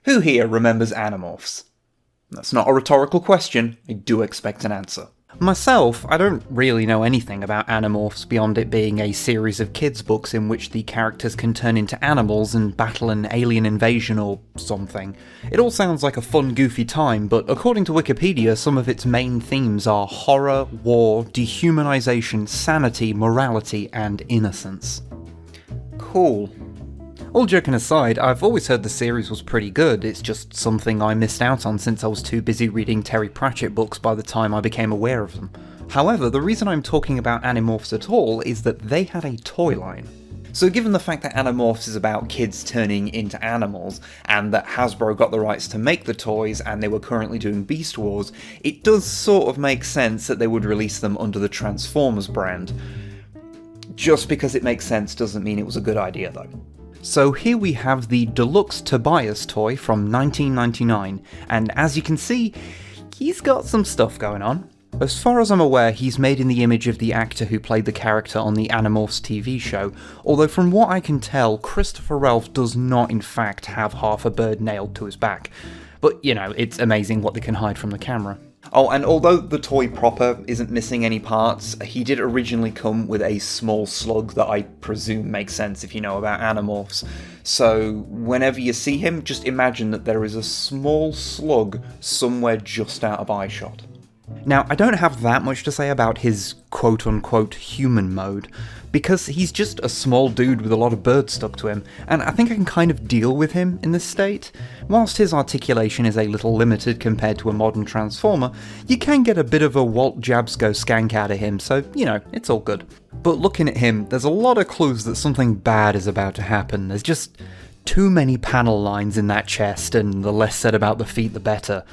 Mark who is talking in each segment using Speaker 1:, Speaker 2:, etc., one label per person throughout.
Speaker 1: Who here remembers Animorphs? That's not a rhetorical question, I do expect an answer. Myself, I don't really know anything about Animorphs beyond it being a series of kids' books in which the characters can turn into animals and battle an alien invasion or something. It all sounds like a fun, goofy time, but according to Wikipedia, some of its main themes are horror, war, dehumanization, sanity, morality, and innocence. Cool. All joking aside, I've always heard the series was pretty good, it's just something I missed out on since I was too busy reading Terry Pratchett books by the time I became aware of them. However, the reason I'm talking about Animorphs at all is that they had a toy line. So given the fact that Animorphs is about kids turning into animals, and that Hasbro got the rights to make the toys and they were currently doing Beast Wars, it does sort of make sense that they would release them under the Transformers brand. Just because it makes sense doesn't mean it was a good idea though. So here we have the Deluxe Tobias toy from 1999, and as you can see, he's got some stuff going on. As far as I'm aware, he's made in the image of the actor who played the character on the Animorphs TV show, although from what I can tell, Christopher Ralph does not in fact have half a bird nailed to his back. But you know, it's amazing what they can hide from the camera. Oh, and although the toy proper isn't missing any parts, he did originally come with a small slug that I presume makes sense if you know about Animorphs. So whenever you see him, just imagine that there is a small slug somewhere just out of eyeshot. Now, I don't have that much to say about his quote-unquote human mode, because he's just a small dude with a lot of birds stuck to him, and I think I can kind of deal with him in this state. Whilst his articulation is a little limited compared to a modern Transformer, you can get a bit of a Walt Jabsco skank out of him, so, you know, it's all good. But looking at him, there's a lot of clues that something bad is about to happen. There's just too many panel lines in that chest, and the less said about the feet the better.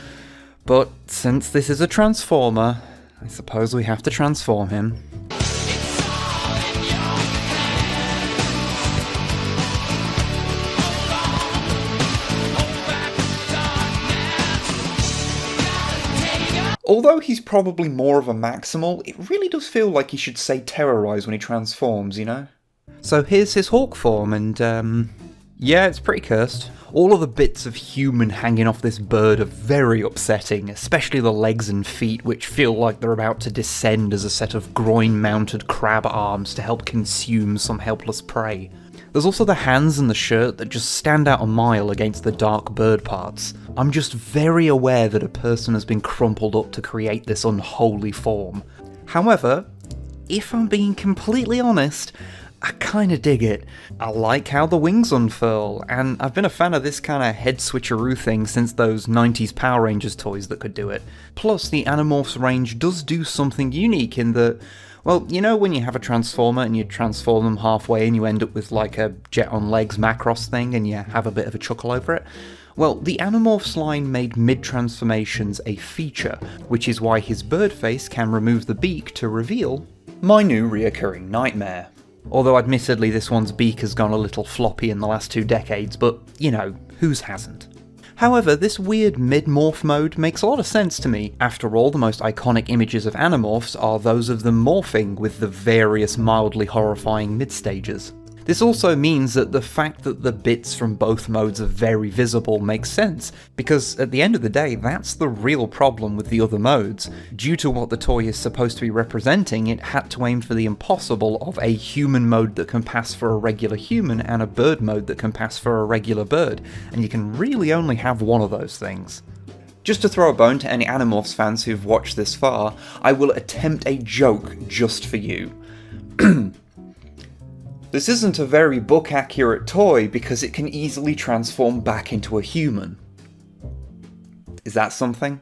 Speaker 1: But since this is a Transformer, I suppose we have to transform him. Although he's probably more of a Maximal, it really does feel like he should say terrorize when he transforms, you know? So here's his Hawk form, and yeah, it's pretty cursed. All of the bits of human hanging off this bird are very upsetting, especially the legs and feet, which feel like they're about to descend as a set of groin-mounted crab arms to help consume some helpless prey. There's also the hands and the shirt that just stand out a mile against the dark bird parts. I'm just very aware that a person has been crumpled up to create this unholy form. However, if I'm being completely honest, I kinda dig it. I like how the wings unfurl, and I've been a fan of this kinda head switcheroo thing since those 90s Power Rangers toys that could do it. Plus, the Animorphs range does do something unique in that, well, you know when you have a Transformer and you transform them halfway and you end up with like a Jet on Legs Macross thing and you have a bit of a chuckle over it? Well, the Animorphs line made mid-transformations a feature, which is why his bird face can remove the beak to reveal my new reoccurring nightmare. Although admittedly this one's beak has gone a little floppy in the last 2 decades, but, you know, whose hasn't? However, this weird mid-morph mode makes a lot of sense to me. After all, the most iconic images of Animorphs are those of them morphing with the various mildly horrifying mid-stages. This also means that the fact that the bits from both modes are very visible makes sense, because at the end of the day, that's the real problem with the other modes. Due to what the toy is supposed to be representing, it had to aim for the impossible of a human mode that can pass for a regular human and a bird mode that can pass for a regular bird, and you can really only have one of those things. Just to throw a bone to any Animorphs fans who've watched this far, I will attempt a joke just for you. This isn't a very book-accurate toy because it can easily transform back into a human. Is that something?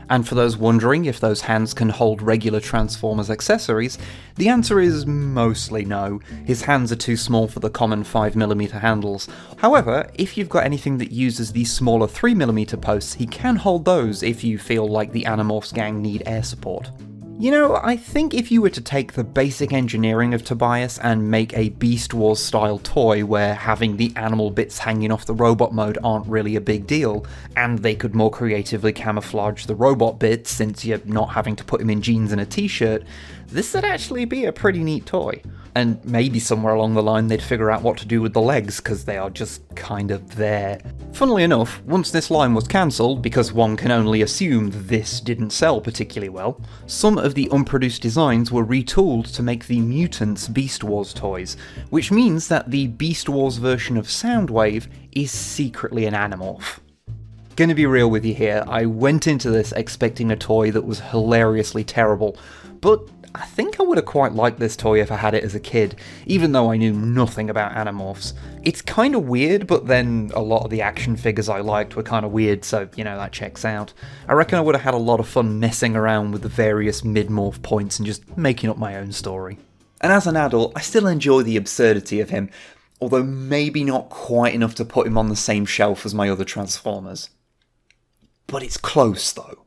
Speaker 1: And for those wondering if those hands can hold regular Transformers accessories, the answer is mostly no. His hands are too small for the common 5mm handles. However, if you've got anything that uses the smaller 3mm posts, he can hold those if you feel like the Animorphs gang need air support. You know, I think if you were to take the basic engineering of Tobias and make a Beast Wars style toy where having the animal bits hanging off the robot mode aren't really a big deal, and they could more creatively camouflage the robot bits since you're not having to put him in jeans and a t-shirt, this would actually be a pretty neat toy. And maybe somewhere along the line they'd figure out what to do with the legs, because they are just kind of there. Funnily enough, once this line was cancelled, because one can only assume this didn't sell particularly well, some of the unproduced designs were retooled to make the Mutants Beast Wars toys, which means that the Beast Wars version of Soundwave is secretly an Animorph. Gonna be real with you here, I went into this expecting a toy that was hilariously terrible, but I think I would have quite liked this toy if I had it as a kid, even though I knew nothing about Animorphs. It's kind of weird, but then a lot of the action figures I liked were kind of weird, so, you know, that checks out. I reckon I would have had a lot of fun messing around with the various mid-morph points and just making up my own story. And as an adult, I still enjoy the absurdity of him, although maybe not quite enough to put him on the same shelf as my other Transformers. But it's close, though.